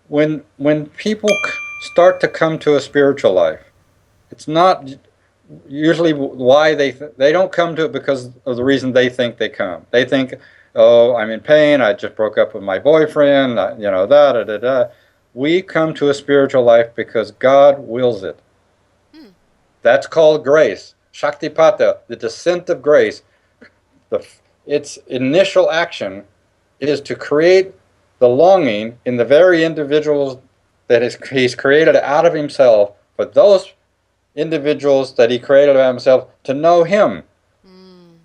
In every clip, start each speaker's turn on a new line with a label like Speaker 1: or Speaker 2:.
Speaker 1: when people start to come to a spiritual life, it's not usually why they don't come to it because of the reason they think they come. They think, oh, I'm in pain. I just broke up with my boyfriend. Da da da da. We come to a spiritual life because God wills it.
Speaker 2: Hmm.
Speaker 1: That's called grace. Shaktipata, the descent of grace. The, its initial action is to create the longing in the very individuals that he's created out of himself for those individuals that he created out of himself to know him.
Speaker 2: Mm.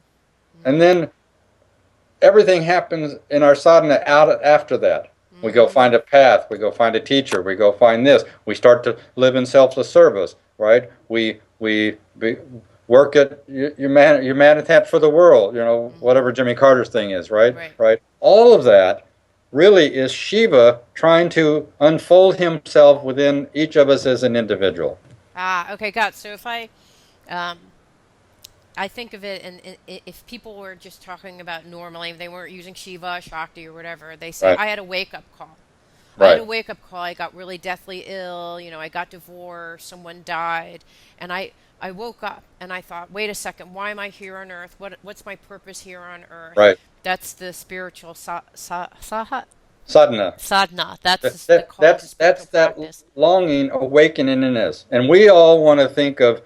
Speaker 1: And
Speaker 2: Mm.
Speaker 1: then everything happens in our sadhana out after that. We go
Speaker 2: Mm.
Speaker 1: find a path. We go find a teacher. We go find this. We start to live in selfless service, right? We work at humanitarian for the world.
Speaker 2: Mm-hmm.
Speaker 1: Whatever Jimmy Carter's thing is, right?
Speaker 2: Right.
Speaker 1: Right. All of that really is Shiva trying to unfold himself within each of us as an individual.
Speaker 2: Ah, okay, got it. So if um, I think of it, and if people were just talking about normally, if they weren't using Shiva, Shakti, or whatever, they say,
Speaker 1: Right.
Speaker 2: I had a wake up call. I had a
Speaker 1: Right.
Speaker 2: wake up call. I got really deathly ill. I got divorced. Someone died. And I woke up and I thought, wait a second, why am I here on earth? What's my purpose here on earth?
Speaker 1: Right.
Speaker 2: That's the spiritual
Speaker 1: Sadhana.
Speaker 2: sadhana. That's
Speaker 1: That,
Speaker 2: the
Speaker 1: that
Speaker 2: call of the
Speaker 1: that's
Speaker 2: spiritual
Speaker 1: that's that
Speaker 2: practice.
Speaker 1: longing awakening in us, and we all want to think of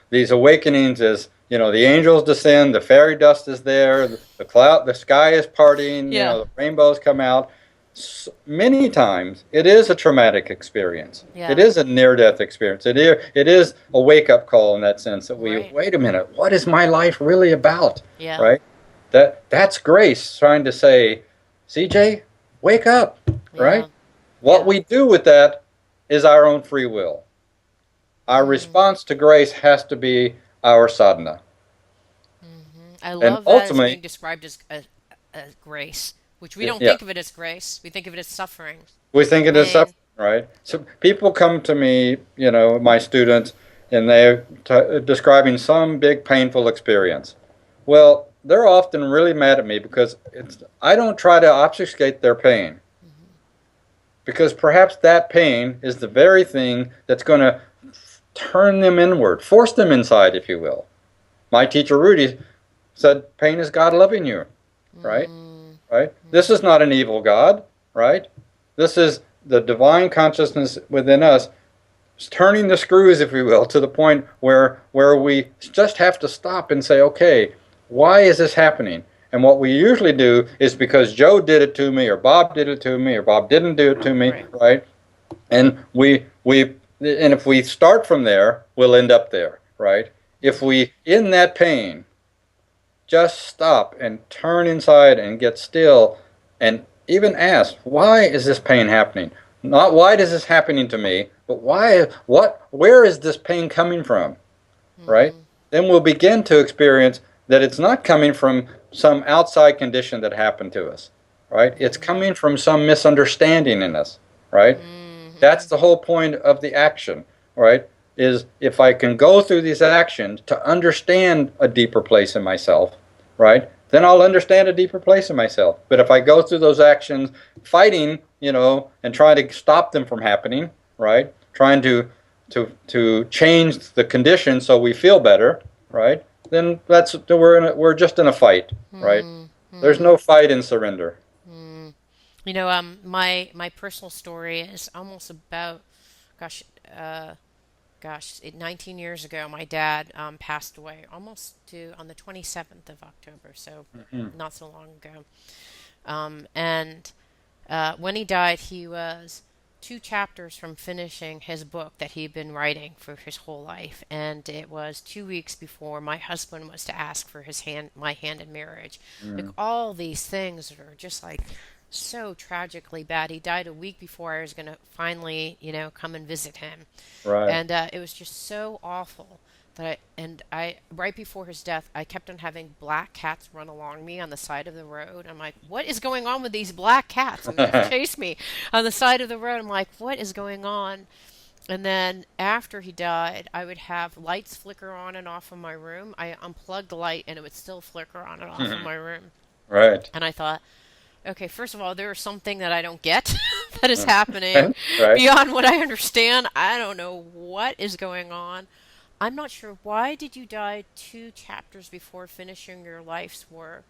Speaker 1: these awakenings as the angels descend, the fairy dust is there, the cloud, the sky is parting,
Speaker 2: Yeah.
Speaker 1: the rainbows come out. Many times it is a traumatic experience. It
Speaker 2: Yeah.
Speaker 1: is a near-death experience. It is a wake-up call in that sense that we
Speaker 2: Right.
Speaker 1: wait a minute, what is my life really about,
Speaker 2: Yeah.
Speaker 1: right? That's grace trying to say, CJ, wake up, right?
Speaker 2: Yeah.
Speaker 1: What
Speaker 2: Yeah.
Speaker 1: we do with that is our own free will. Our
Speaker 2: Mm.
Speaker 1: response to grace has to be our sadhana.
Speaker 2: I
Speaker 1: And
Speaker 2: love that it's
Speaker 1: ultimately,
Speaker 2: being described as grace, which we don't
Speaker 1: yeah,
Speaker 2: think of it as grace. We think of it as suffering,
Speaker 1: we think it is suffering,
Speaker 2: pain.
Speaker 1: right? So people come to me, my students, and they're describing some big painful experience. Well, they're often really mad at me because I don't try to obfuscate their pain
Speaker 2: Hmm.
Speaker 1: because perhaps that pain is the very thing that's going to turn them inward, force them inside, if you will. My teacher Rudy said, pain is God loving you, right?
Speaker 2: Mm.
Speaker 1: Right? This is
Speaker 2: Mm.
Speaker 1: not an evil God, right? This is the divine consciousness within us turning the screws, if you will, to the point where we just have to stop and say, okay, why is this happening? And what we usually do is because Joe did it to me, or Bob did it to me, or Bob didn't do it to me,
Speaker 2: Right.
Speaker 1: right? And if we start from there, we'll end up there, right? If
Speaker 2: Hmm.
Speaker 1: we in that pain just stop and turn inside and get still and even ask, why is this pain happening? Not why is this happening to me, but where is this pain coming from, right?
Speaker 2: Hmm.
Speaker 1: Then we'll begin to experience that it's not coming from some outside condition that happened to us, right? It's
Speaker 2: Hmm.
Speaker 1: coming from some misunderstanding in us, right? That's
Speaker 2: Hmm.
Speaker 1: the whole point of the action, right? Is if I can go through these actions to understand a deeper place in myself, right? Then I'll understand a deeper place in myself. But if I go through those actions fighting, and trying to stop them from happening, right? Trying to change the conditions so we feel better, right? Then we're just in a fight, right?
Speaker 2: Hmm.
Speaker 1: There's
Speaker 2: Hmm.
Speaker 1: no fight in surrender.
Speaker 2: Hmm. My personal story is almost about, gosh, uh, 19 years ago, my dad passed away on the 27th of October, so
Speaker 1: Mm-hmm.
Speaker 2: not so long ago. And when he died, he was two chapters from finishing his book that he'd been writing for his whole life, and it was 2 weeks before my husband was to ask for my hand in marriage. Like
Speaker 1: Mm-hmm.
Speaker 2: all these things that are just like so tragically bad. He died a week before I was going to finally, come and visit him,
Speaker 1: Right.
Speaker 2: and it was just so awful that I right before his death, I kept on having black cats run along me on the side of the road. I'm like, what is going on with these black cats? And just chase me on the side of the road. I'm like, what is going on? And then after he died, I would have lights flicker on and off in my room. I unplugged the light and it would still flicker on and off in my room.
Speaker 1: Right.
Speaker 2: And I thought, Okay, first of all, there is something that I don't get that is
Speaker 1: Mm.
Speaker 2: happening
Speaker 1: Right?
Speaker 2: beyond what I understand. I don't know what is going on. I'm not sure. Why did you die 2 chapters before finishing your life's work?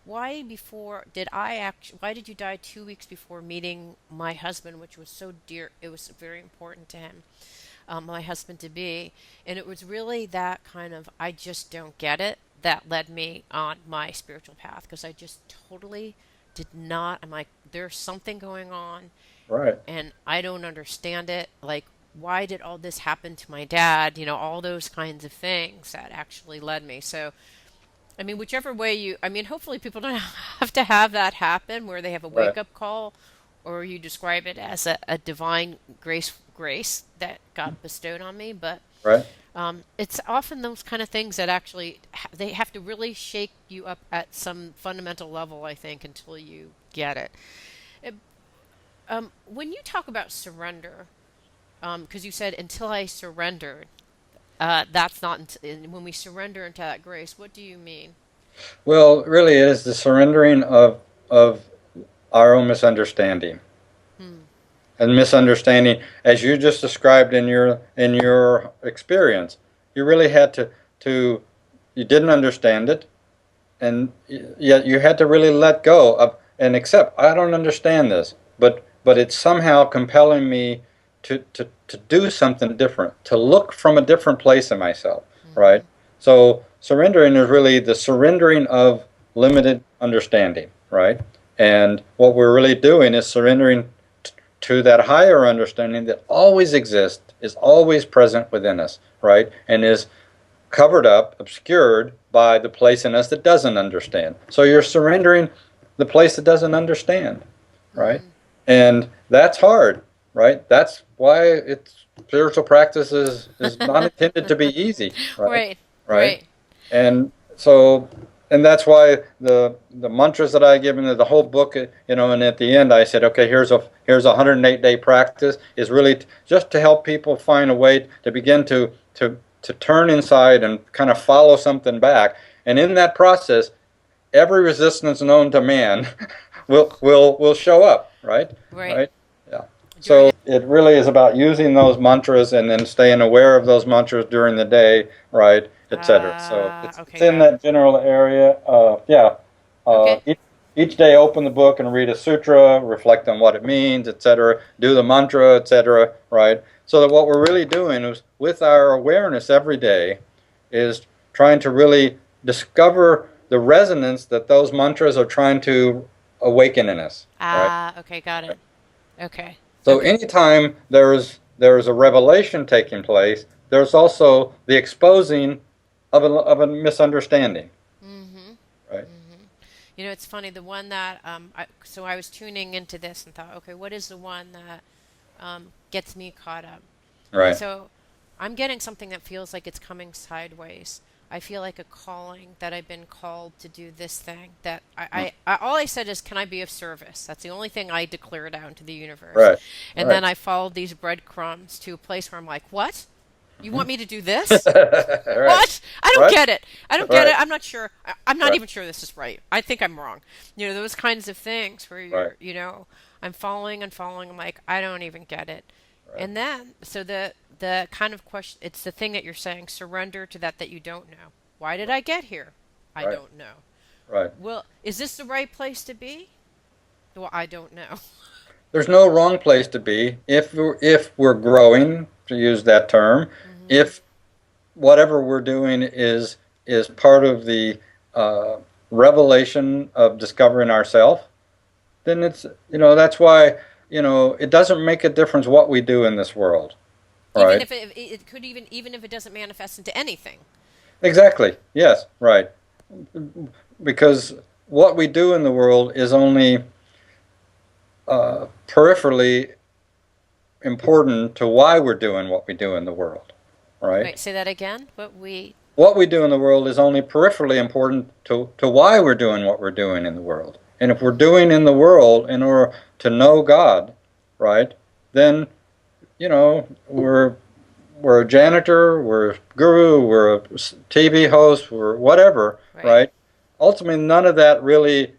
Speaker 2: Why did you die 2 weeks before meeting my husband, which was so dear? It was very important to him, my husband to be. And it was really that kind of, I just don't get it, that led me on my spiritual path because I just totally did not. I'm like, there's something going on
Speaker 1: Right.
Speaker 2: and I don't understand it. Like, why did all this happen to my dad? All those kinds of things that actually led me. So, I mean, whichever way I mean, hopefully people don't have to have that happen where they have a
Speaker 1: Right.
Speaker 2: wake up call, or you describe it as a divine grace that got bestowed on me. But
Speaker 1: Right.
Speaker 2: it's often those kind of things that actually they have to really shake you up at some fundamental level, I think, until you get it. It- when you talk about surrender, because you said until I surrendered, that's not when we surrender into that grace. What do you mean?
Speaker 1: Well, really, it is the surrendering of our own misunderstanding.
Speaker 2: Hmm.
Speaker 1: And misunderstanding, as you just described in your experience, you really had to you didn't understand it, and yet you had to really let go of and accept. I don't understand this, but it's somehow compelling me to do something different, to look from a different place in myself, right?
Speaker 2: Mm-hmm.
Speaker 1: So surrendering is really the surrendering of limited understanding, right? And what we're really doing is surrendering to that higher understanding that always exists, is always present within us, right? And is covered up, obscured by the place in us that doesn't understand. So you're surrendering the place that doesn't understand, right?
Speaker 2: Mm.
Speaker 1: And that's hard, right? That's why it's spiritual practice is not intended to be easy, right?
Speaker 2: Right,
Speaker 1: Right?
Speaker 2: right.
Speaker 1: And so and that's why the mantras that I give in the whole book, and at the end I said, okay, here's a 108-day practice is really just to help people find a way to begin to turn inside and kind of follow something back. And in that process, every resistance known to man will show up, right?
Speaker 2: Right.
Speaker 1: Right? Yeah.
Speaker 2: During
Speaker 1: So it really is about using those mantras and then staying aware of those mantras during the day, right, etc. So it's
Speaker 2: okay,
Speaker 1: in
Speaker 2: got it.
Speaker 1: that general area. Yeah.
Speaker 2: Okay.
Speaker 1: Each day, open the book and read a sutra, reflect on what it means, etc. Do the mantra, etc. Right. So that what we're really doing is, with our awareness every day, is trying to really discover the resonance that those mantras are trying to awaken in us. Right.
Speaker 2: Okay, got it. Okay.
Speaker 1: So
Speaker 2: Okay.
Speaker 1: anytime there is a revelation taking place, there's also the exposing of a misunderstanding,
Speaker 2: Mm-hmm.
Speaker 1: right?
Speaker 2: Mm-hmm. It's funny. The one that so I was tuning into this and thought, okay, what is the one that gets me caught up? And
Speaker 1: Right,
Speaker 2: so I'm getting something that feels like it's coming sideways. I feel like a calling that I've been called to do this thing. That all I said is, can I be of service? That's the only thing I declared out into the universe.
Speaker 1: right,
Speaker 2: And
Speaker 1: right,
Speaker 2: then I followed these breadcrumbs to a place where I'm like, what? You
Speaker 1: hmm
Speaker 2: want me to do this?
Speaker 1: right,
Speaker 2: What? I don't
Speaker 1: right,
Speaker 2: get it. I don't get
Speaker 1: right,
Speaker 2: it. I'm not sure. I'm not
Speaker 1: right,
Speaker 2: even sure this is right. I think I'm wrong. Those kinds of things where
Speaker 1: right,
Speaker 2: I'm following and following. I'm like, I don't even get it.
Speaker 1: right,
Speaker 2: And then, so the kind of question, it's the thing that you're saying, surrender to that you don't know. Why did I get here? I
Speaker 1: right,
Speaker 2: don't know.
Speaker 1: right.
Speaker 2: Well, is this the right place to be? Well, I don't know.
Speaker 1: There's no wrong place to be if we're growing, to use that term,
Speaker 2: Hmm.
Speaker 1: if whatever we're doing is part of the uh, revelation of discovering ourself, then that's why it doesn't make a difference what we do in this world,
Speaker 2: Even
Speaker 1: right?
Speaker 2: if it could even if it doesn't manifest into anything.
Speaker 1: Exactly. Yes, right. Because what we do in the world is only peripherally important to why we're doing what we do in the world, right?
Speaker 2: Wait, say that again.
Speaker 1: What we do in the world is only peripherally important to why we're doing what we're doing in the world. And if we're doing in the world in order to know God, right, then we're a janitor, we're a guru, we're a TV host, we're whatever,
Speaker 2: Right.
Speaker 1: right? Ultimately, none of that really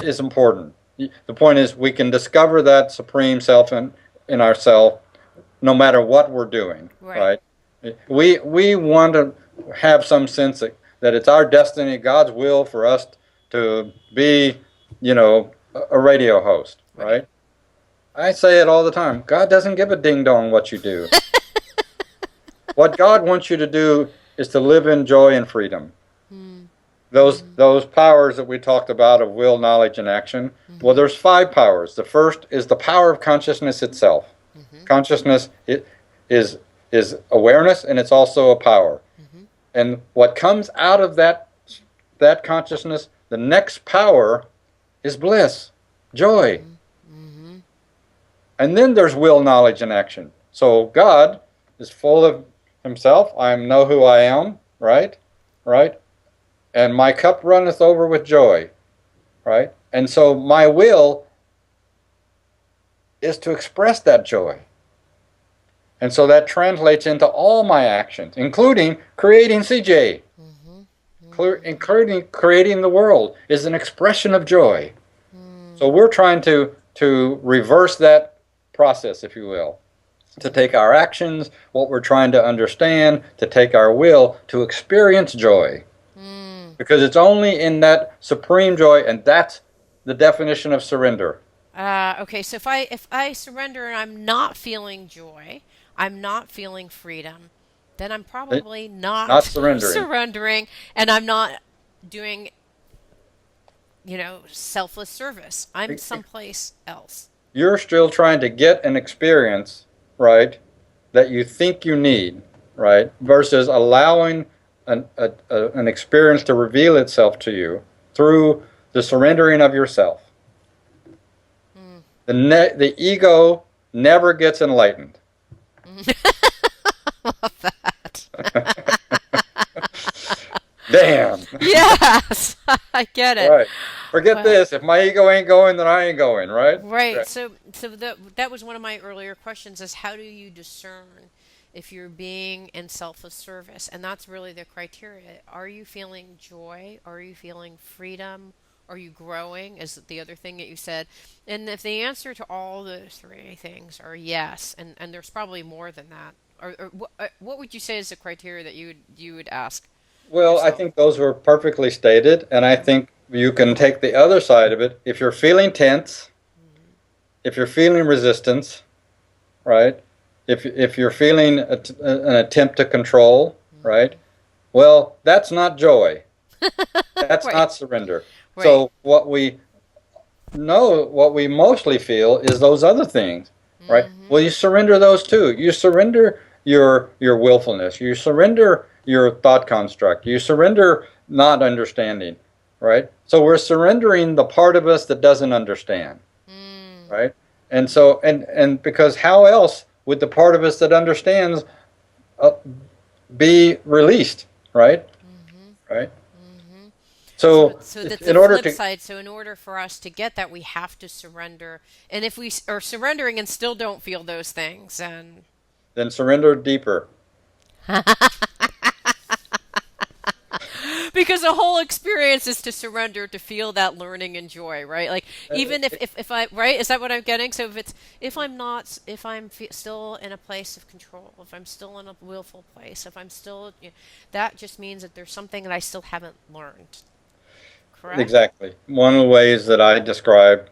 Speaker 1: is important, The point is we can discover that supreme self in ourselves no matter what we're doing,
Speaker 2: Right.
Speaker 1: right? We want to have some sense that it's our destiny, God's will for us to be, a radio host,
Speaker 2: Right.
Speaker 1: right? I say it all the time. God doesn't give a ding dong what you do. What God wants you to do is to live in joy and freedom.
Speaker 2: Mm.
Speaker 1: Those powers that we talked about of will, knowledge, and action. Well,
Speaker 2: Mm-hmm.
Speaker 1: there's 5 powers. The first is the power of consciousness itself.
Speaker 2: Mm-hmm.
Speaker 1: Consciousness is awareness, and it's also a power.
Speaker 2: Mm-hmm.
Speaker 1: And what comes out of that consciousness, the next power is bliss, joy.
Speaker 2: Mm-hmm.
Speaker 1: And then there's will, knowledge, and action. So God is full of himself. I know who I am, right? Right? And my cup runneth over with joy, right? And so my will is to express that joy. And so that translates into all my actions, including creating CJ, including creating the world, is an expression of joy. So we're trying to reverse that process, if you will, to take our actions, what we're trying to understand, to take our will, to experience joy. Because it's only in that supreme joy, and that's the definition of surrender.
Speaker 2: Okay, so if I surrender and I'm not feeling joy, I'm not feeling freedom, then I'm probably not
Speaker 1: Not surrendering.
Speaker 2: surrendering, and I'm not doing, selfless service. I'm someplace else.
Speaker 1: You're still trying to get an experience, right, that you think you need, right, versus allowing an experience to reveal itself to you through the surrendering of yourself. The ego never gets enlightened.
Speaker 2: Love that.
Speaker 1: Damn.
Speaker 2: Yes, I get it.
Speaker 1: Right. Forget
Speaker 2: Well,
Speaker 1: this. If my ego ain't going, then I ain't going, right?
Speaker 2: right. So that was one of my earlier questions: is how do you discern if you're being in selfless service? And that's really the criteria. Are you feeling joy? Are you feeling freedom? Are you growing? Is the other thing that you said? And if the answer to all those 3 things are yes, and there's probably more than that, or what would you say is the criteria that you would ask
Speaker 1: Well, I
Speaker 2: yourself?
Speaker 1: think those were perfectly stated, and I think you can take the other side of it. If you're feeling tense, if you're feeling resistance, right? If you're feeling an attempt to control, right? Well, that's not joy. That's
Speaker 2: Right.
Speaker 1: not surrender.
Speaker 2: Right.
Speaker 1: So what we mostly feel is those other things, right? Well,
Speaker 2: Mm-hmm.
Speaker 1: you surrender those too. You surrender your willfulness. You surrender your thought construct. You surrender not understanding, right? So we're surrendering the part of us that doesn't understand,
Speaker 2: Mm.
Speaker 1: right? And so and because how else would the part of us that understands uh, be released, right?
Speaker 2: Mm-hmm.
Speaker 1: Right?
Speaker 2: Mm-hmm. So,
Speaker 1: So
Speaker 2: so that's the
Speaker 1: in order
Speaker 2: flip
Speaker 1: to
Speaker 2: side. So, in order for us to get that, we have to surrender. And if we are surrendering and still don't feel those things, and
Speaker 1: then surrender deeper.
Speaker 2: because the whole experience is to surrender to feel that learning and joy, right? Like
Speaker 1: Uh,
Speaker 2: even if I right, is that what I'm getting? So if I'm not if I'm still in a place of control, if I'm still in a willful place, if I'm still that just means that there's something that I still haven't learned. Correct?
Speaker 1: Exactly. One of the ways that I describe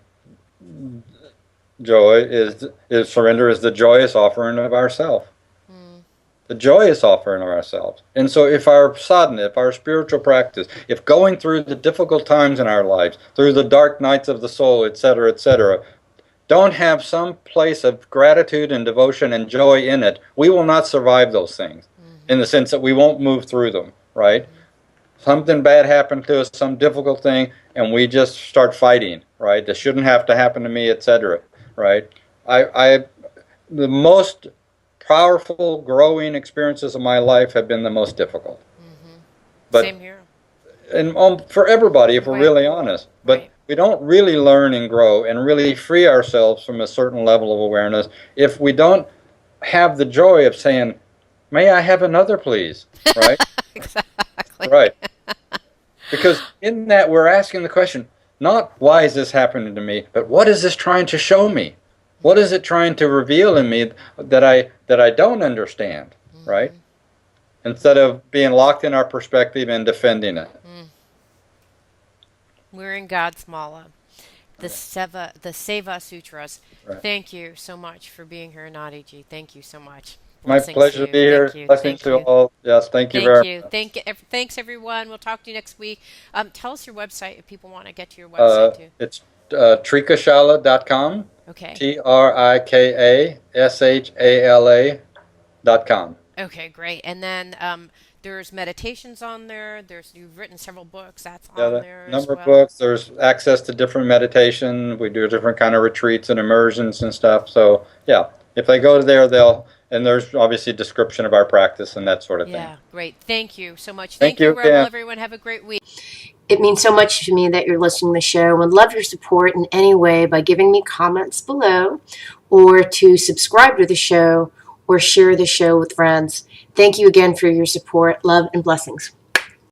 Speaker 1: joy is surrender is the joyous offering of ourself.
Speaker 2: Mm.
Speaker 1: The joyous offering of ourselves. And so if our sadhana, if our spiritual practice, if going through the difficult times in our lives, through the dark nights of the soul, etc., don't have some place of gratitude and devotion and joy in it, we will not survive those things in
Speaker 2: Mm-hmm.
Speaker 1: the sense that we won't move through them, right? Something bad happened to us, some difficult thing, and we just start fighting, right? This shouldn't have to happen to me, etc., right? I the most powerful growing experiences of my life have been the most difficult.
Speaker 2: Mm-hmm.
Speaker 1: But
Speaker 2: Same here.
Speaker 1: and for everybody, if we're
Speaker 2: Right.
Speaker 1: really honest, but
Speaker 2: Right.
Speaker 1: we don't really learn and grow and really free ourselves from a certain level of awareness if we don't have the joy of saying, "May I have another, please?" Right?
Speaker 2: Exactly.
Speaker 1: Right. Because in that we're asking the question, not why is this happening to me, but what is this trying to show me? What is it trying to reveal in me that I don't understand, right? Instead of being locked in our perspective and defending it.
Speaker 2: We're in God's mala. The Seva Sutras.
Speaker 1: Right.
Speaker 2: Thank you so much for being here, Nadiji. Thank you so much.
Speaker 1: My
Speaker 2: Blessings to
Speaker 1: pleasure to
Speaker 2: you.
Speaker 1: be
Speaker 2: Thank
Speaker 1: here.
Speaker 2: you.
Speaker 1: Blessings
Speaker 2: Thank
Speaker 1: to
Speaker 2: you.
Speaker 1: all. Yes, thank you
Speaker 2: Thank
Speaker 1: very
Speaker 2: you.
Speaker 1: much.
Speaker 2: Thanks, everyone. We'll talk to you next week. Tell us your website if people want to get to your website too.
Speaker 1: It's trikashala.com.
Speaker 2: Okay.
Speaker 1: TRIKASHALA.com.
Speaker 2: Okay, great. And then there's meditations on there. You've written several books. That's
Speaker 1: Yeah,
Speaker 2: on
Speaker 1: the
Speaker 2: there as
Speaker 1: number of
Speaker 2: well.
Speaker 1: books. There's access to different meditation. We do different kind of retreats and immersions and stuff. So yeah, if they go there, and there's obviously a description of our practice and that sort of thing.
Speaker 2: Yeah, great. Thank you so much.
Speaker 1: Thank you
Speaker 2: Rebel,
Speaker 1: again.
Speaker 2: everyone. Have a great week.
Speaker 3: It means so much to me that you're listening to the show. Would love your support in any way by giving me comments below, or to subscribe to the show, or share the show with friends. Thank you again for your support. Love and blessings.